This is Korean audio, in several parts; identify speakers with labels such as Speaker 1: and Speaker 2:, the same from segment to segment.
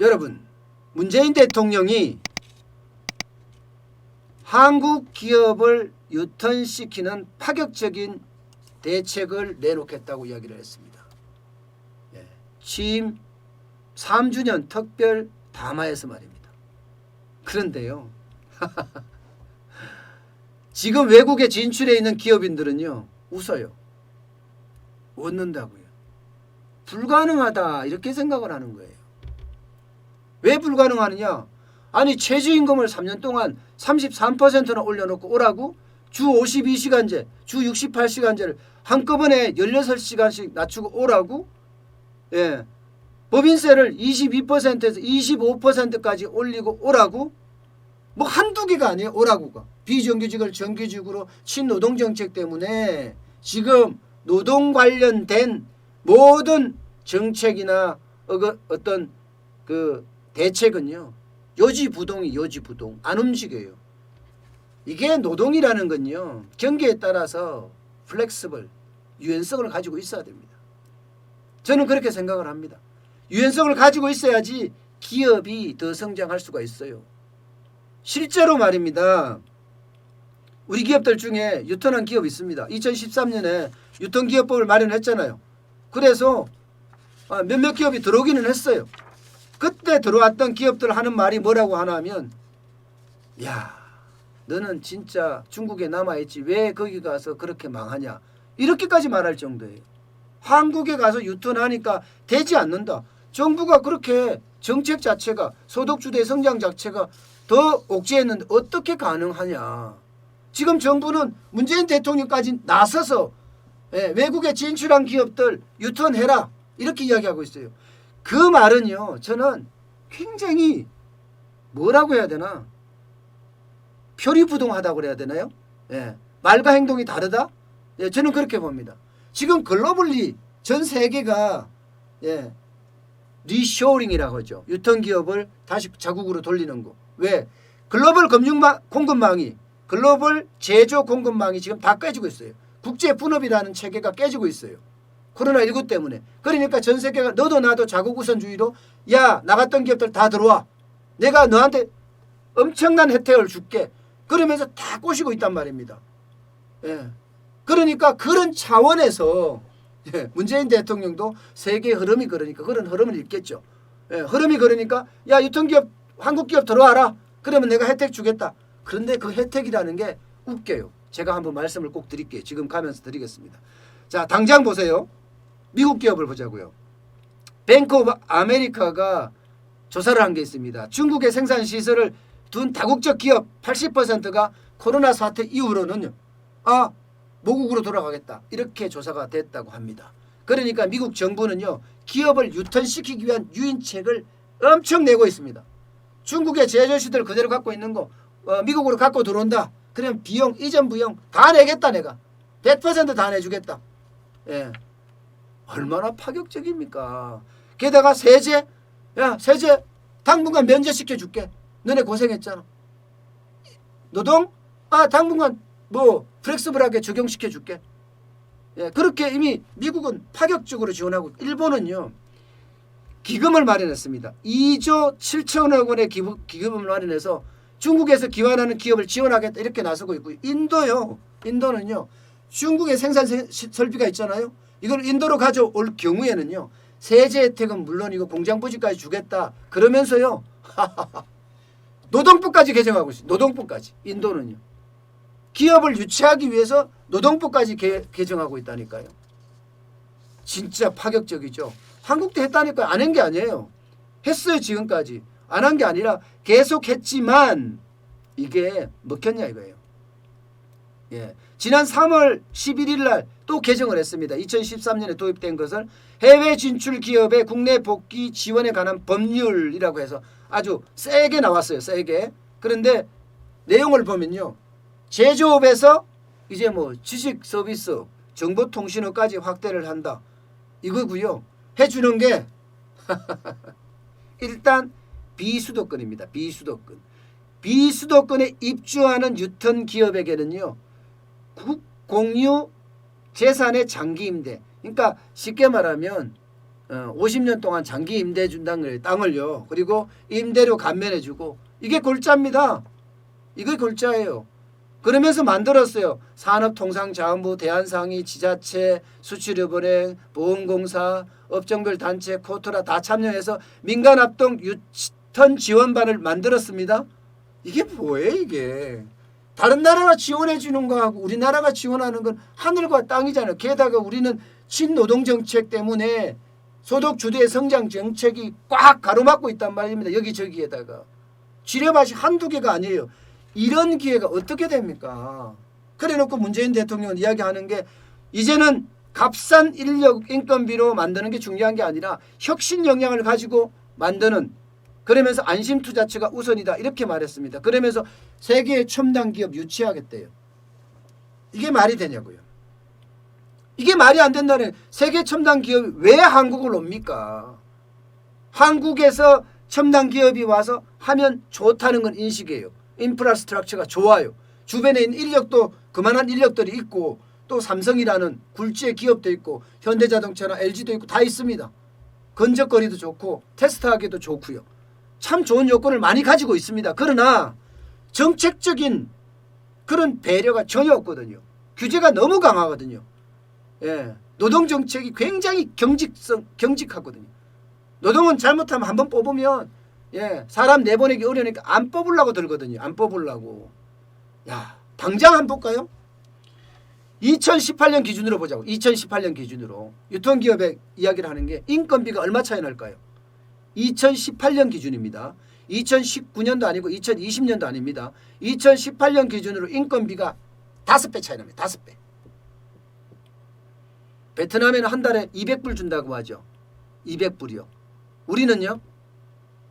Speaker 1: 여러분, 문재인 대통령이 한국 기업을 유턴시키는 파격적인 대책을 내놓겠다고 이야기를 했습니다. 취임 3주년 특별 담화에서 말입니다. 그런데요. 지금 외국에 진출해 있는 기업인들은요. 웃어요. 웃는다고요. 불가능하다 이렇게 생각을 하는 거예요. 왜 불가능하느냐. 아니 최저임금을 3년 동안 33%나 올려놓고 오라고 주 52시간제 주 68시간제를 한꺼번에 16시간씩 낮추고 오라고. 예, 법인세를 22%에서 25%까지 올리고 오라고. 뭐 한두 개가 아니에요. 오라고가. 비정규직을 정규직으로 친노동정책 때문에 지금 노동 관련된 모든 정책이나 어떤 그 대책은요. 요지부동 안 움직여요. 이게 노동이라는 건요. 경기에 따라서 플렉스블 유연성을 가지고 있어야 됩니다. 저는 그렇게 생각을 합니다. 유연성을 가지고 있어야지 기업이 더 성장할 수가 있어요. 실제로 말입니다. 우리 기업들 중에 유턴한 기업이 있습니다. 2013년에 유턴기업법을 마련했잖아요. 그래서 몇몇 기업이 들어오기는 했어요. 그때 들어왔던 기업들 하는 말이 뭐라고 하냐면 야 너는 진짜 중국에 남아있지 왜 거기 가서 그렇게 망하냐 이렇게까지 말할 정도예요. 한국에 가서 유턴하니까 되지 않는다. 정부가 그렇게 정책 자체가 소득주도의 성장 자체가 더 옥죄했는데 어떻게 가능하냐. 지금 정부는 문재인 대통령까지 나서서 외국에 진출한 기업들 유턴해라 이렇게 이야기하고 있어요. 그 말은요. 저는 굉장히 뭐라고 해야 되나. 표리부동하다고 그래야 되나요? 말과 행동이 다르다? 저는 그렇게 봅니다. 지금 글로벌리 전 세계가 리쇼링이라고 하죠. 유턴기업을 다시 자국으로 돌리는 거. 왜? 글로벌 공급망이 글로벌 제조 공급망이 지금 다 깨지고 있어요. 국제분업이라는 체계가 깨지고 있어요. 코로나19 때문에. 그러니까 전 세계가 너도 나도 자국 우선주의로 야 나갔던 기업들 다 들어와. 내가 너한테 엄청난 혜택을 줄게. 그러면서 다 꼬시고 있단 말입니다. 그러니까 그런 차원에서 문재인 대통령도 세계의 흐름이 그러니까 그런 흐름을 읽겠죠. 흐름이 그러니까 야 유통기업 한국 기업 들어와라. 그러면 내가 혜택 주겠다. 그런데 그 혜택이라는 게 웃겨요. 제가 한번 말씀을 꼭 드릴게요. 지금 가면서 드리겠습니다. 자 당장 보세요. 미국 기업을 보자고요. 뱅크 오브 아메리카가 조사를 한 게 있습니다. 중국의 생산시설을 둔 다국적 기업 80%가 코로나 사태 이후로는요. 모국으로 돌아가겠다. 이렇게 조사가 됐다고 합니다. 그러니까 미국 정부는요. 기업을 유턴시키기 위한 유인책을 엄청 내고 있습니다. 중국의 제조시설 그대로 갖고 있는 거 미국으로 갖고 들어온다. 그러면 비용, 이전 비용 다 내겠다 내가. 100% 다 내주겠다. 얼마나 파격적입니까. 게다가 세제 당분간 면제시켜줄게. 너네 고생했잖아. 노동? 당분간 플렉스블하게 적용시켜줄게. 그렇게 이미 미국은 파격적으로 지원하고 일본은요. 기금을 마련했습니다. 2조 7천억 원의 기금을 마련해서 중국에서 기환하는 기업을 지원하겠다 이렇게 나서고 있고요. 인도는요. 중국의 생산 설비가 있잖아요. 이걸 인도로 가져올 경우에는요. 세제 혜택은 물론이고 공장 부지까지 주겠다. 그러면서요. 노동법까지 개정하고 있어요. 노동법까지. 인도는요. 기업을 유치하기 위해서 노동법까지 개정하고 있다니까요. 진짜 파격적이죠. 한국도 했다니까요. 안 한 게 아니에요. 했어요. 지금까지. 안 한 게 아니라 계속 했지만 이게 먹혔냐 이거예요. 지난 3월 11일 날 또 개정을 했습니다. 2013년에 도입된 것을 해외 진출 기업의 국내 복귀 지원에 관한 법률이라고 해서 아주 세게 나왔어요. 세게. 그런데 내용을 보면요. 제조업에서 이제 지식 서비스, 정보통신업까지 확대를 한다. 이거고요. 해주는 게 일단 비수도권입니다. 비수도권에 입주하는 유턴 기업에게는요. 국공유 재산의 장기 임대. 그러니까 쉽게 말하면 50년 동안 장기 임대해 준다는 거예요. 땅을요. 그리고 임대료 감면해 주고 이게 골자입니다. 이게 골자예요. 그러면서 만들었어요. 산업통상자원부, 대한상의, 지자체, 수출협은행, 보험공사, 업종별 단체, 코토라 다 참여해서 민간합동 유턴 지원반을 만들었습니다. 이게 뭐예요 이게. 다른 나라가 지원해 주는 거하고 우리나라가 지원하는 건 하늘과 땅이잖아요. 게다가 우리는 친노동정책 때문에 소득주도의 성장 정책이 꽉 가로막고 있단 말입니다. 여기저기에다가. 지뢰밭이 한두 개가 아니에요. 이런 기회가 어떻게 됩니까? 그래놓고 문재인 대통령은 이야기하는 게 이제는 값싼 인력 인건비로 만드는 게 중요한 게 아니라 혁신 역량을 가지고 만드는 그러면서 안심투자처가 우선이다 이렇게 말했습니다. 그러면서 세계의 첨단 기업 유치하겠대요. 이게 말이 되냐고요. 이게 말이 안 된다는 세계 첨단 기업이 왜 한국을 옵니까? 한국에서 첨단 기업이 와서 하면 좋다는 건 인식이에요. 인프라스트럭처가 좋아요. 주변에 있는 인력도 그만한 인력들이 있고 또 삼성이라는 굴지의 기업도 있고 현대자동차나 LG도 있고 다 있습니다. 건적거리도 좋고 테스트하기도 좋고요. 참 좋은 요건을 많이 가지고 있습니다. 그러나 정책적인 그런 배려가 전혀 없거든요. 규제가 너무 강하거든요. 예, 노동정책이 굉장히 경직하거든요. 노동은 잘못하면 한번 뽑으면 사람 내보내기 어려우니까 안 뽑으려고 들거든요. 안 뽑으려고. 야, 당장 한번 볼까요? 2018년 기준으로 보자고. 2018년 기준으로 유통기업의 이야기를 하는 게 인건비가 얼마 차이 날까요? 2018년 기준입니다. 2019년도 아니고 2020년도 아닙니다. 2018년 기준으로 인건비가 5배 차이 납니다. 5배. 베트남에는 한 달에 200불 준다고 하죠. 200불이요. 우리는요.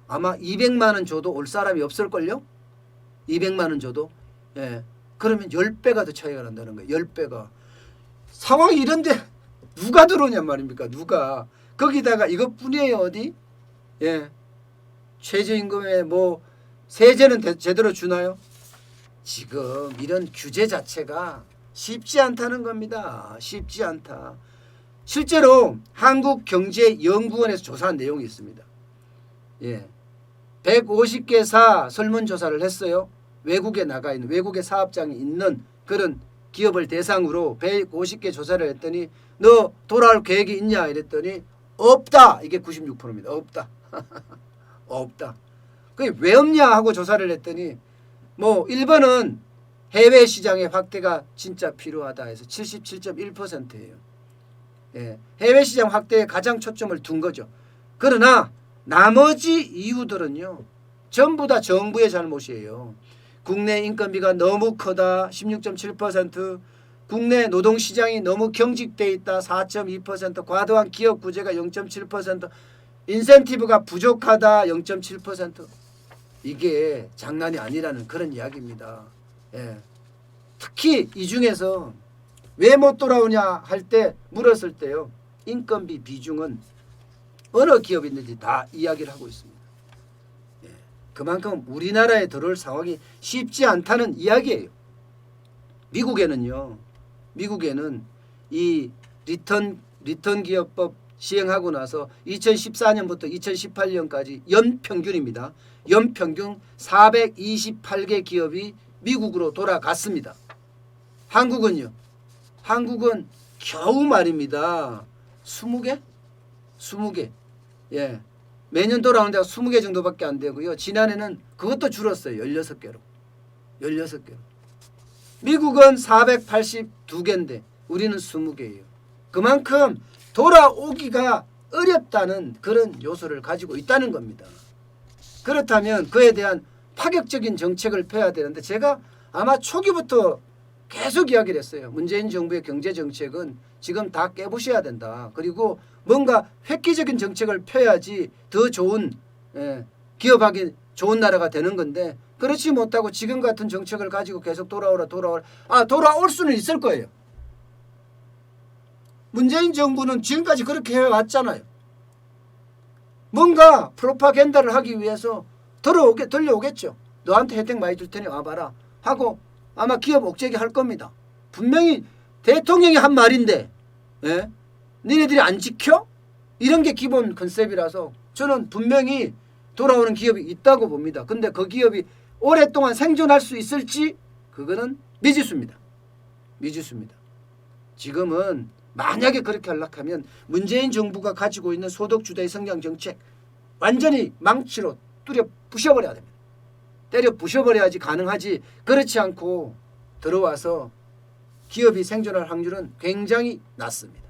Speaker 1: 아마 200만 원 줘도 올 사람이 없을걸요. 200만 원 줘도. 예. 그러면 10배가 더 차이가 난다는 거예요. 10배가. 상황이 이런데 누가 들어오냔 말입니까. 누가. 거기다가 이것뿐이에요. 어디. 예. 최저임금에 뭐 세제는 제대로 주나요? 지금 이런 규제 자체가 쉽지 않다는 겁니다. 쉽지 않다. 실제로 한국경제연구원에서 조사한 내용이 있습니다. 예. 150개사 설문조사를 했어요. 외국에 나가 있는 외국의 사업장이 있는 그런 기업을 대상으로 150개 조사를 했더니 너 돌아올 계획이 있냐 이랬더니 없다. 이게 96%입니다. 없다. 없다. 그게 왜 없냐 하고 조사를 했더니 뭐 1번은 해외 시장의 확대가 진짜 필요하다 해서 77.1%예요. 예, 해외 시장 확대에 가장 초점을 둔 거죠. 그러나 나머지 이유들은요. 전부 다 정부의 잘못이에요. 국내 인건비가 너무 크다 16.7%, 국내 노동시장이 너무 경직돼 있다 4.2%, 과도한 기업 구제가 0.7%, 인센티브가 부족하다 0.7%. 이게 장난이 아니라는 그런 이야기입니다. 예. 특히 이 중에서 왜 못 돌아오냐 할 때 물었을 때요. 인건비 비중은 어느 기업이든지 다 이야기를 하고 있습니다. 예. 그만큼 우리나라에 들어올 상황이 쉽지 않다는 이야기예요. 미국에는요. 미국에는 이 리턴 기업법 시행하고 나서 2014년부터 2018년까지 연평균입니다. 연평균 428개 기업이 미국으로 돌아갔습니다. 한국은요. 한국은 겨우 말입니다. 20개? 20개. 예. 매년 돌아오는 데가 20개 정도밖에 안 되고요. 지난해는 그것도 줄었어요. 16개로. 16개로. 미국은 482개인데 우리는 20개예요. 그만큼 돌아오기가 어렵다는 그런 요소를 가지고 있다는 겁니다. 그렇다면 그에 대한 파격적인 정책을 펴야 되는데 제가 아마 초기부터 계속 이야기를 했어요. 문재인 정부의 경제정책은 지금 다 깨부셔야 된다. 그리고 뭔가 획기적인 정책을 펴야지 더 좋은 기업하기 좋은 나라가 되는 건데 그렇지 못하고 지금 같은 정책을 가지고 계속 돌아올 수는 있을 거예요. 문재인 정부는 지금까지 그렇게 해왔잖아요. 뭔가 프로파간다를 하기 위해서 들려오겠죠. 너한테 혜택 많이 줄 테니 와봐라 하고 아마 기업 옥죄기 할 겁니다. 분명히 대통령이 한 말인데 니네들이 안 지켜? 이런 게 기본 컨셉이라서 저는 분명히 돌아오는 기업이 있다고 봅니다. 근데 그 기업이 오랫동안 생존할 수 있을지 그거는 미지수입니다. 미지수입니다. 지금은 만약에 그렇게 하려면 문재인 정부가 가지고 있는 소득주도의 성장 정책 완전히 망치로 뚜려 부셔버려야 됩니다. 때려 부셔버려야지 가능하지. 그렇지 않고 들어와서 기업이 생존할 확률은 굉장히 낮습니다.